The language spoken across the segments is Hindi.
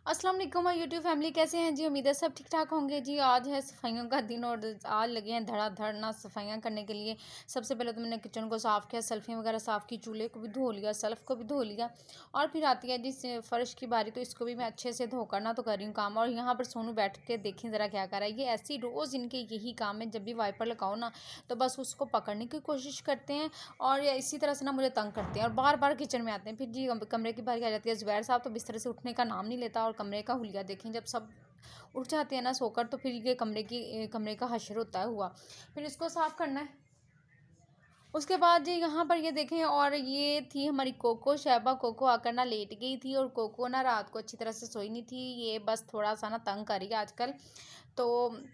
अस्सलाम वालेकुम माय यूट्यूब फैमिली, कैसे हैं जी। उम्मीद है सब ठीक ठाक होंगे जी। आज है सफाइयों का दिन और आज लगे हैं धड़ाधड़ ना सफाइयाँ करने के लिए। सबसे पहले तो मैंने किचन को साफ़ किया, सेल्फियाँ वगैरह साफ़ की, चूल्हे को भी धो लिया, सल्फ़ को भी धो लिया। और फिर आती है जी फ़र्श की बारी, तो इसको भी मैं अच्छे से धोकर ना तो कर रही हूँ काम। और यहाँ पर सोनू बैठ के देखें ज़रा क्या कर रहा है। ये ऐसी रोज़ इनके यही काम है, जब भी वाइपर लगाओ ना तो बस उसको पकड़ने की कोशिश करते हैं और या इसी तरह से ना मुझे तंग करते हैं और बार बार किचन में आते हैं। फिर जी कमरे की बारी आ जाती है। ज़ुबैर साहब तो बिस्तर से उठने का नाम नहीं लेता और कमरे का हुलिया देखें, जब सब उठ जाते हैं ना सोकर तो फिर ये कमरे का हशर होता है हुआ। फिर इसको साफ़ करना है। उसके बाद जी यहाँ पर ये देखें, और ये थी हमारी कोको शैबा। कोको आकर ना लेट गई थी और कोको ना रात को अच्छी तरह से सोई नहीं थी। ये बस थोड़ा सा ना तंग करी आजकल, तो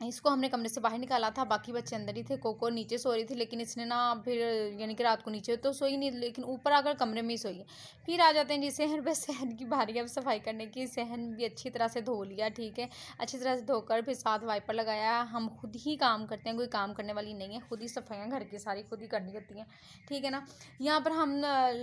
इसको हमने कमरे से बाहर निकाला था। बाकी बच्चे अंदर ही थे। कोको नीचे सो रही थी, लेकिन इसने ना फिर यानी कि रात को नीचे तो सोई नहीं, लेकिन ऊपर आकर कमरे में ही सोई है। फिर आ जाते हैं जी सहन पे। सहन की बारी अब सफाई करने की। सहन भी अच्छी तरह से धो लिया, ठीक है, अच्छी तरह से धोकर फिर साथ वाइपर लगाया। हम खुद ही काम करते हैं, कोई काम करने वाली नहीं है। खुद ही सफाइयाँ घर की सारी खुद ही करनी होती हैं, ठीक है ना। यहाँ पर हम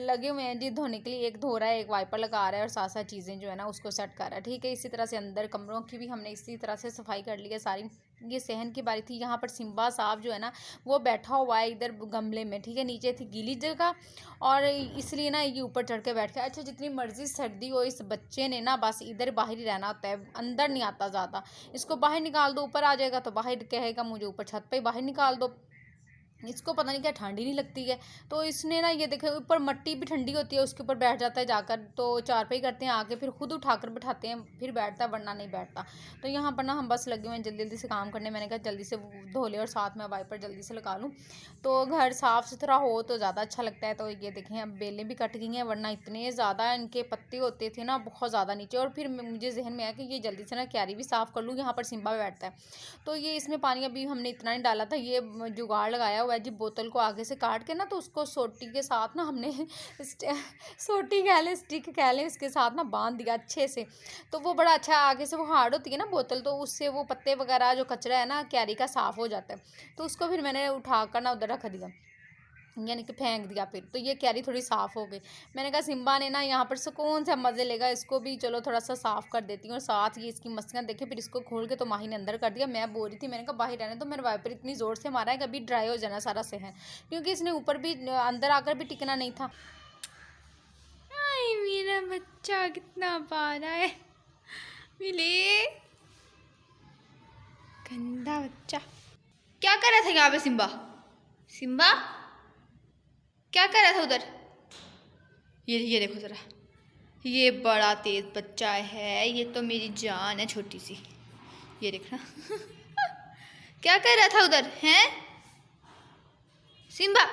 लगे हुए हैं जी धोने के लिए। एक धो रहा है, एक वाइपर लगा रहा है और साथ साथ चीज़ें जो है ना उसको सेट कर रहा है, ठीक है। इसी तरह से अंदर कमरों की भी हमने इसी तरह से सफाई कर ली है सारी। ये सहन की बारी थी। यहाँ पर सिम्बा साहब जो है ना वो बैठा हुआ है इधर गमले में, ठीक है। नीचे थी गीली जगह और इसलिए ना ये ऊपर चढ़ के बैठ गया। अच्छा, जितनी मर्जी सर्दी हो इस बच्चे ने ना बस इधर बाहर ही रहना होता है, अंदर नहीं आता ज़्यादा। इसको बाहर निकाल दो, ऊपर आ जाएगा तो बाहर कहेगा मुझे ऊपर छत पे बाहर निकाल दो। इसको पता नहीं क्या ठंडी नहीं लगती है, तो इसने ना ये देखे ऊपर मट्टी भी ठंडी होती है, उसके ऊपर बैठ जाता है जाकर। तो चारपाई करते हैं आके, फिर खुद उठाकर बिठाते हैं, फिर बैठता है वरना नहीं बैठता। तो यहाँ पर ना हम बस लगे हुए हैं जल्दी जल्दी से काम करने। मैंने कहा जल्दी से धो ले और साथ में वाइपर जल्दी से लगा लूँ, तो घर साफ़ सुथरा हो तो ज़्यादा अच्छा लगता है। तो ये देखें अब बेलें भी कट गई हैं, वरना इतने ज़्यादा इनके पत्ते होते थे ना बहुत ज़्यादा नीचे। और फिर मुझे जहन में आया कि ये जल्दी से ना क्यारी भी साफ़ कर लूँ। यहाँ पर सिम्बा बैठता है, तो ये इसमें पानी अभी हमने इतना नहीं डाला था। ये जुगाड़ लगाया हुआ है जी, बोतल को आगे से काट के ना तो उसको सोटी के साथ ना हमने सोटी कह लें स्टिक कह लें, इसके साथ ना बांध दिया अच्छे से। तो वो बड़ा अच्छा, आगे से वो हार्ड होती है ना बोतल, तो उससे वो पत्ते वगैरह जो कचरा है ना क्यारी का साफ़ हो जाता है। तो उसको फिर मैंने उठा कर ना उधर रख दिया, यानी कि फेंक दिया। फिर तो ये क्यारी थोड़ी साफ़ हो गई। मैंने कहा सिम्बा ने ना यहाँ पर सुकून से मज़े लेगा, इसको भी चलो थोड़ा सा साफ़ कर देती हूँ। और साथ ये इसकी मस्तियाँ देखे। फिर इसको खोल के तो माही ने अंदर कर दिया। मैं बोल रही थी, मैंने कहा बाहर रहने तो मेरे वाइपर इतनी ज़ोर से मारा है कभी ड्राई हो जाना सारा सहन, क्योंकि इसने ऊपर भी अंदर आकर भी टिकना नहीं था। हाय मेरा बच्चा कितना प्यारा है। मिले गंदा बच्चा। क्या कर रहा था यहाँ पे सिम्बा? सिम्बा क्या कर रहा था उधर? ये देखो जरा, ये बड़ा तेज बच्चा है। ये तो मेरी जान है छोटी सी। ये देखना क्या कर रहा था उधर हैं सिम्बा?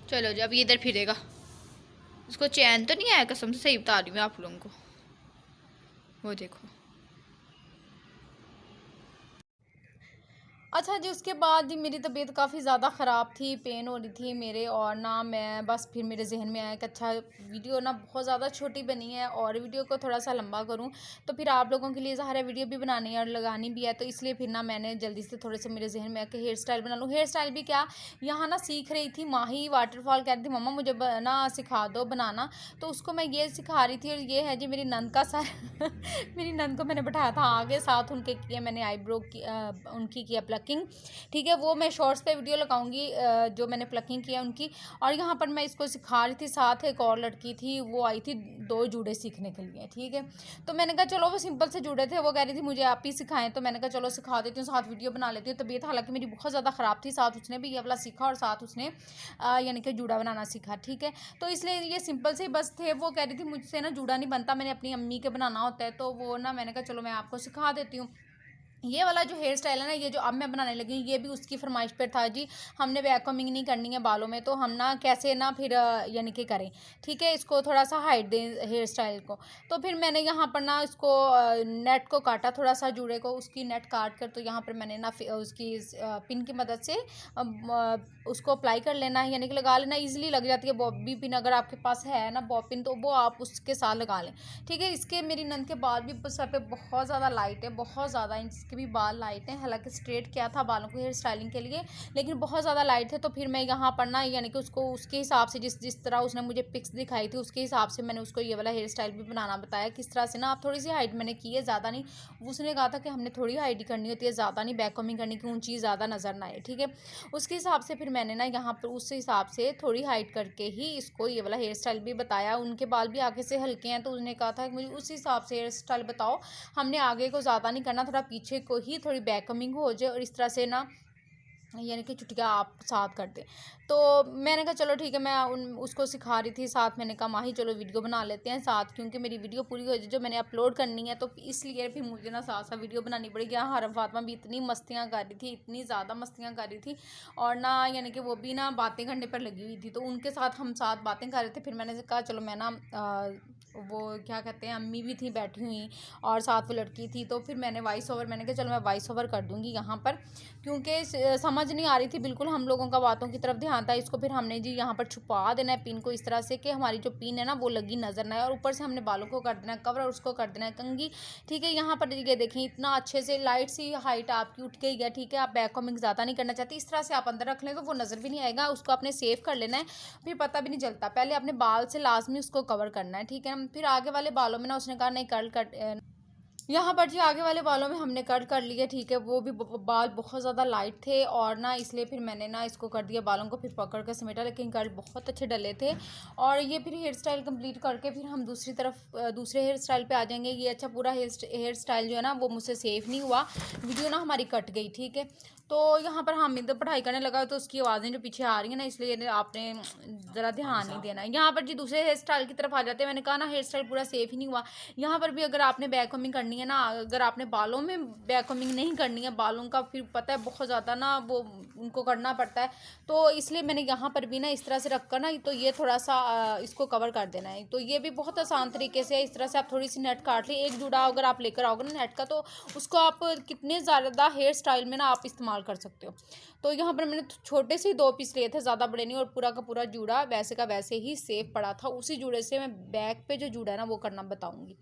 चलो जी अब ये इधर फिरेगा। उसको चैन तो नहीं आया, कसम से सही बता रही हूँ आप लोगों को। वो देखो। अच्छा जी, उसके बाद जी मेरी तबीयत काफ़ी ज़्यादा ख़राब थी, पेन हो रही थी मेरे। और ना मैं बस फिर मेरे जहन में आया कि अच्छा वीडियो ना बहुत ज़्यादा छोटी बनी है और वीडियो को थोड़ा सा लंबा करूं, तो फिर आप लोगों के लिए ज़ाहिर है वीडियो भी बनानी है और लगानी भी है। तो इसलिए फिर ना मैंने जल्दी से थोड़े से मेरे जहन में आया कि हेयर स्टाइल बना लूँ। हेयर स्टाइल भी क्या, यहाँ ना सीख रही थी माही वाटरफॉल, कह रही थी मम्मा मुझे ना सिखा दो बनाना। तो उसको मैं ये सिखा रही थी। और ये है जी मेरी नंद का सर मेरी नंद को मैंने बैठाया था आगे, साथ उनके किए मैंने आईब्रो की उनकी किया प्लकिंग, ठीक है। वो मैं शॉर्ट्स पे वीडियो लगाऊंगी जो मैंने प्लकिंग किया उनकी। और यहाँ पर मैं इसको सिखा रही थी, साथ एक और लड़की थी वो आई थी 2 जूड़े सीखने के लिए, ठीक है। तो मैंने कहा चलो, वो सिंपल से जुड़े थे, वो कह रही थी मुझे आप ही सिखाएं, तो मैंने कहा चलो सिखा देती हूँ, साथ वीडियो बना लेती हूँ। तबीयत हालांकि मेरी बहुत ज़्यादा ख़राब थी, साथ उसने भी ये वाला सीखा और साथ उसने यानी कि जूड़ा बनाना सीखा, ठीक है। तो इसलिए ये सिंपल से बस थे। वो कह रही थी मुझसे ना जूड़ा नहीं बनता, मैंने अपनी अम्मी के बनाना होता है। तो वो ना मैंने कहा चलो मैं आपको सिखा देती हूँ। ये वाला जो हेयर स्टाइल है ना, ये जो अब मैं बनाने लगी हूँ, ये भी उसकी फरमाइश पर था जी। हमने वैक्यूमिंग नहीं करनी है बालों में, तो हम ना कैसे ना फिर यानी कि करें, ठीक है, इसको थोड़ा सा हाइट दें हेयर स्टाइल को। तो फिर मैंने यहाँ पर ना इसको नेट को काटा, थोड़ा सा जूड़े को उसकी नेट काट कर, तो यहाँ पर मैंने ना उसकी पिन की मदद से उसको अप्लाई कर लेना है, यानी कि लगा लेना। ईजिली लग जाती है बॉबी पिन, अगर आपके पास है ना बॉब पिन तो वो आप उसके साथ लगा लें, ठीक है। इसके मेरी नंद के बाल भी सर पे बहुत ज़्यादा लाइट है, बहुत ज़्यादा इसके भी बाल लाइट हैं। हालांकि स्ट्रेट किया था बालों को हेयर स्टाइलिंग के लिए, लेकिन बहुत ज़्यादा लाइट थे। तो फिर मैं यहाँ पर ना यानी कि उसको उसके हिसाब से जिस तरह उसने मुझे पिक्स दिखाई थी उसके हिसाब से मैंने उसको ये वाला हेयर स्टाइल भी बनाना बताया। किस तरह से ना आप थोड़ी सी हाइट मैंने की है, ज़्यादा नहीं। उसने कहा था कि हमने थोड़ी हाइट करनी होती है, ज़्यादा नहीं, बैक कॉमिंग करनी की ऊँची ज़्यादा नज़र ना आए, ठीक है। उसके हिसाब से फिर मैंने ना यहाँ पर उस हिसाब से थोड़ी हाइट करके ही इसको ये वाला हेयर स्टाइल भी बताया। उनके बाल भी आगे से हल्के हैं तो उसने कहा था कि मुझे उस हिसाब से हेयर स्टाइल बताओ, हमने आगे को ज़्यादा नहीं करना, थोड़ा पीछे को ही थोड़ी बैक कमिंग हो जाए और इस तरह से ना यानी कि चुटिया आप साथ कर दें। तो मैंने कहा चलो ठीक है, मैं उसको सिखा रही थी साथ। मैंने कहा माही चलो वीडियो बना लेते हैं साथ, क्योंकि मेरी वीडियो पूरी हो जाए जो मैंने अपलोड करनी है, तो इसलिए फिर मुझे ना साथ साथ वीडियो बनानी पड़ेगी। यहाँ हरम फातिमा भी इतनी मस्तियाँ कर रही थी, इतनी ज़्यादा मस्तियाँ कर रही थी, और ना यानी कि वो भी ना बातें करने पर लगी हुई थी, तो उनके साथ हम साथ बातें कर रहे थे। फिर मैंने कहा चलो मैं ना वो क्या कहते हैं अम्मी भी थी बैठी हुई और साथ वो लड़की थी, तो फिर मैंने वॉइस ओवर, मैंने कहा चलो मैं वॉइस ओवर कर दूँगी यहाँ पर, क्योंकि समझ नहीं आ रही थी बिल्कुल हम लोगों का, बातों की तरफ ध्यान था। इसको फिर हमने जी यहाँ पर छुपा देना है पिन को इस तरह से कि हमारी जो पिन है ना वो लगी नजर ना आए, और ऊपर से हमने बालों को कर देना है कवर और उसको कर देना है कंघी, ठीक है। यहाँ पर ये देखें इतना अच्छे से लाइट सी हाइट आपकी उठ गई है, ठीक है। आप बैक कॉमिंग ज़्यादा नहीं करना चाहती, इस तरह से आप अंदर रख लें तो वो नज़र भी नहीं आएगा, उसको आपने सेव कर लेना है, फिर पता भी नहीं चलता। पहले अपने बाल से लाजमी उसको कवर करना है, ठीक है। फिर आगे वाले बालों में ना उसने कहा नहीं कर्ल कट, यहाँ पर जी आगे वाले बालों में हमने कट कर लिया, ठीक है। वो भी बाल बहुत ज़्यादा लाइट थे और ना इसलिए फिर मैंने ना इसको कर दिया, बालों को फिर पकड़ कर समेटा, लेकिन कट बहुत अच्छे डले थे। और ये फिर हेयर स्टाइल कंप्लीट करके फिर हम दूसरी तरफ दूसरे हेयर स्टाइल पे आ जाएंगे। ये अच्छा पूरा हेयर स्टाइल जो है ना वो मुझसे सेफ नहीं हुआ, वीडियो ना हमारी कट गई, ठीक है। तो यहाँ पर हम इधर पढ़ाई करने लगा तो उसकी आवाज़ें जो पीछे आ रही हैं ना, इसलिए आपने ज़रा ध्यान नहीं देना है। यहाँ पर जी दूसरे हेयर स्टाइल की तरफ आ जाते हैं। मैंने कहा ना हेयर स्टाइल पूरा सेफ ही नहीं हुआ। यहाँ पर भी अगर आपने बैक कॉमिंग करनी है ना, अगर आपने बालों में बैक कॉमिंग नहीं करनी है, बालों का फिर पता है बहुत ज़्यादा ना वो उनको करना पड़ता है, तो इसलिए मैंने यहाँ पर भी ना इस तरह से रख कर ना तो ये थोड़ा सा इसको कवर कर देना है। तो ये भी बहुत आसान तरीके से इस तरह से आप थोड़ी सी नेट काट ली, एक जुड़ा अगर आप लेकर आओगे ना नेट का, तो उसको आप कितने ज़्यादा हेयर स्टाइल में ना आप इस्तेमाल कर सकते हो। तो यहाँ पर मैंने छोटे से 2 पीस लिए थे, ज़्यादा बड़े नहीं, और पूरा का पूरा जूड़ा वैसे का वैसे ही सेफ पड़ा था। उसी जूड़े से मैं बैक पे जो जूड़ा है ना वो करना बताऊँगी।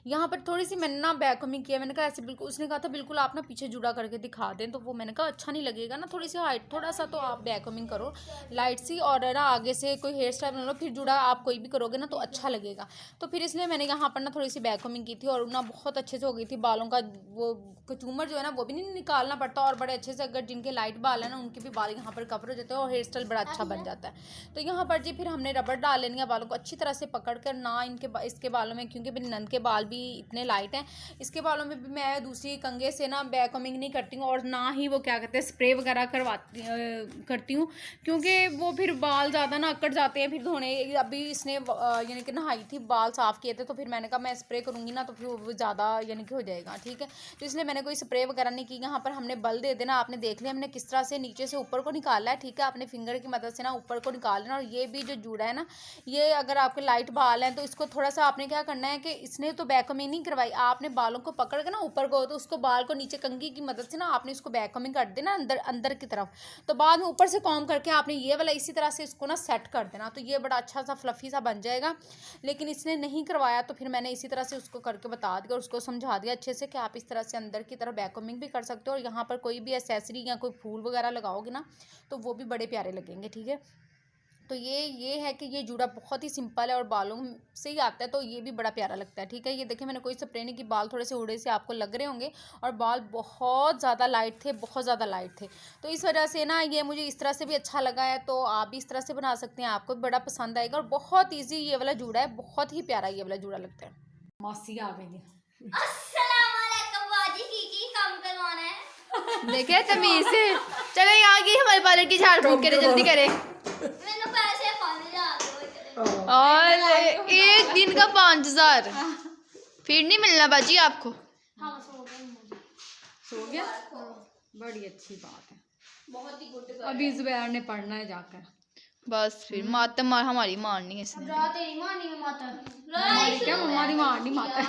यहाँ पर थोड़ी सी मैंने ना बैक कमिंग किया, मैंने कहा ऐसे बिल्कुल, उसने कहा था बिल्कुल आप ना पीछे जुड़ा करके दिखा दें, तो वो मैंने कहा अच्छा नहीं लगेगा ना, थोड़ी सी हाइट थोड़ा सा तो आप बैक कमिंग करो लाइट सी, और ना आगे से कोई हेयर स्टाइल बना लो, फिर जुड़ा आप कोई भी करोगे ना तो अच्छा लगेगा। तो फिर इसलिए मैंने यहाँ पर ना थोड़ी सी बैक कमिंग की थी, और ना बहुत अच्छे से हो गई थी। बालों का वो कचूमर जो है ना वो भी नहीं निकालना पड़ता, और बड़े अच्छे से अगर जिनके लाइट बाल है ना उनके भी बाल यहाँ पर कवर हो जाते हैं और हेयर स्टाइल बड़ा अच्छा बन जाता है। तो यहाँ पर जी फिर हमने रबड़ डाल लेनी है, बालों को अच्छी तरह से पकड़ कर ना इसके बालों में, क्योंकि मेरी नंद के बाल भी इतने लाइट हैं, इसके बालों में भी मैं दूसरी कंघे से ना बैक कमिंग नहीं करती हूँ, और ना ही वो क्या कहते हैं स्प्रे वगैरह करती हूँ, क्योंकि वो फिर बाल ज़्यादा ना अकड़ जाते हैं फिर धोने। अभी इसने यानी कि नहाई थी, बाल साफ़ किए थे, तो फिर मैंने कहा मैं स्प्रे करूँगी ना तो फिर वो ज़्यादा यानी कि हो जाएगा, ठीक है। तो इसलिए मैंने कोई स्प्रे वगैरह नहीं की। यहाँ पर हमने बल दे देना, आपने देख लिया हमने किस तरह से नीचे से ऊपर को निकाला है, ठीक है। आपने फिंगर की मदद से ना ऊपर को निकाल लेना। और ये भी जो जुड़ा है ना, ये अगर आपके लाइट बाल हैं तो इसको थोड़ा सा आपने क्या करना है कि इसने तो बैक कमिंग नहीं करवाई, आपने बालों को पकड़ के ना ऊपर को, तो उसको बाल को नीचे कंघी की मदद से ना आपने इसको बैक कमिंग कर देना अंदर की तरफ। तो बाद में ऊपर से कॉम्ब करके आपने ये वाला इसी तरह से इसको ना सेट कर देना, तो ये बड़ा अच्छा सा फ्लफी सा बन जाएगा। लेकिन इसने नहीं करवाया तो फिर मैंने इसी तरह से उसको करके बता दिया और उसको समझा दिया अच्छे से कि आप इस तरह से अंदर की तरफ बैक कमिंग भी कर सकते हो, और यहाँ पर कोई भी एक्सेसरी या कोई फूल वगैरह लगाओगे ना तो वो भी बड़े प्यारे लगेंगे, ठीक है। तो ये है कि ये जूड़ा बहुत ही सिंपल है और बालों से ही आता है, तो ये भी बड़ा प्यारा लगता है, ठीक है। ये देखिए मैंने कोई स्प्रे नहीं की, बाल थोड़े से उड़े से आपको लग रहे होंगे, और बाल बहुत ज़्यादा लाइट थे, बहुत ज़्यादा लाइट थे। तो इस वजह से ना ये मुझे इस तरह से भी अच्छा लगा है, तो आप भी इस तरह से बना सकते हैं, आपको भी बड़ा पसंद आएगा। और बहुत ईजी ये वाला जूड़ा है, बहुत ही प्यारा ये वाला जूड़ा लगता है। मौसी आ गई है। अस्सलाम वालेकुम बाजी, की काम करवाना है देखे तमीज से। चलो यहाँ की हमारे पार्लर की झाड़ फूक करे, जल्दी करे। मैंने पैसे और 1 दिन का 5000 फिर नहीं मिलना बाजी आपको। सो गया, बड़ी अच्छी बात है, बहुत ही गुड। अभी जुबैर ने पढ़ना है जाकर, बस फिर मातम मार हमारी मारनी है इसने। तेरी मारनी है माता, क्या मम्मा दी मारनी माता। एक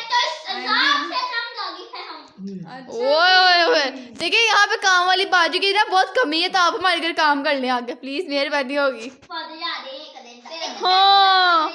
तो एग्जाम से तंग आ गई है हम। ओए देखिए यहाँ पे काम वाली बाजू की ना बहुत कमी है, तो आप हमारे घर काम कर लें आगे प्लीज, मेहरबानी होगी। हाँ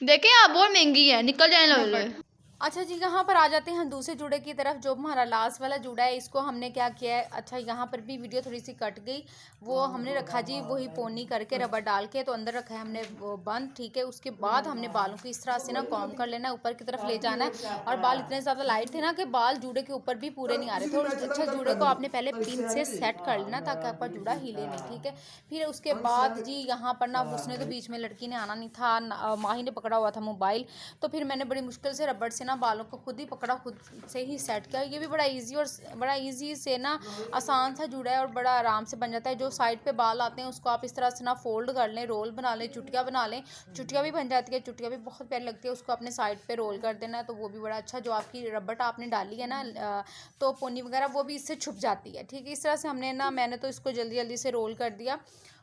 देखिए आप बहुत महंगी है, निकल जाने लगे। अच्छा जी, यहाँ पर आ जाते हैं दूसरे जूड़े की तरफ, जो हमारा लास्ट वाला जूड़ा है। इसको हमने क्या किया है, अच्छा यहाँ पर भी वीडियो थोड़ी सी कट गई, वो हमने रखा जी वही पोनी करके रबर डाल के, तो अंदर रखा है हमने वो बंद, ठीक है। उसके बाद हमने बालों को इस तरह से ना कॉम्ब कर लेना है, ऊपर की तरफ ले जाना है। और बाल इतने ज़्यादा लाइट थे ना कि बाल जूड़े के ऊपर भी पूरे नहीं आ रहे थे। और अच्छा, जूड़े को आपने पहले पिन से सेट कर लेना ताकि आपका जूड़ा हिले नहीं, ठीक है। फिर उसके बाद जी यहाँ पर ना उसने तो बीच में लड़की ने आना नहीं था, माही ने पकड़ा हुआ था मोबाइल, तो फिर मैंने बड़ी मुश्किल से रबड़ से ना बालों को खुद ही पकड़ा, खुद से ही सेट किया। ये भी बड़ा इजी और बड़ा इजी से ना आसान सा जुड़ा है और बड़ा आराम से बन जाता है। जो साइड पे बाल आते हैं उसको आप इस तरह से ना फोल्ड कर लें, रोल बना लें, चुटिया बना लें, चुटिया भी बन जाती है, चुटिया भी बहुत प्यारी लगती है। उसको अपने साइड पे रोल कर देना है, तो वो भी बड़ा अच्छा, जो आपकी रबड़ आपने डाली है ना तो पोनी वगैरह वो भी इससे छुप जाती है, ठीक है। इस तरह से मैंने तो इसको जल्दी जल्दी से रोल कर दिया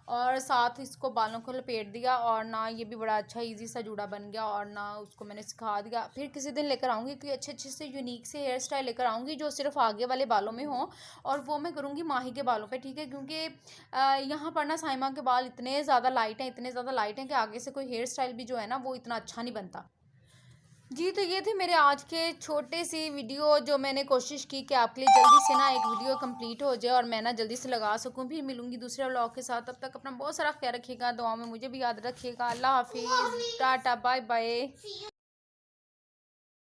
और साथ इसको बालों को लपेट दिया, और ना ये भी बड़ा अच्छा इजी सा जूड़ा बन गया, और ना उसको मैंने सिखा दिया। फिर किसी दिन लेकर आऊँगी कोई अच्छे अच्छे से यूनिक से हेयर स्टाइल लेकर आऊँगी जो सिर्फ आगे वाले बालों में हो, और वो मैं करूँगी माही के बालों पे, ठीक है। क्योंकि यहाँ पर ना साइमा के बाल इतने ज़्यादा लाइट हैं कि आगे से कोई हेयर स्टाइल भी जो है ना वो इतना अच्छा नहीं बनता जी। तो ये थे मेरे आज के छोटे सी वीडियो, जो मैंने कोशिश की कि आपके लिए जल्दी से ना एक वीडियो कंप्लीट हो जाए और मैं ना जल्दी से लगा सकूं। फिर मिलूंगी दूसरे व्लॉग के साथ, तब तक अपना बहुत सारा ख्याल रखिएगा, दुआ में मुझे भी याद रखिएगा। अल्लाह हाफिज़, टाटा, बाय बाय।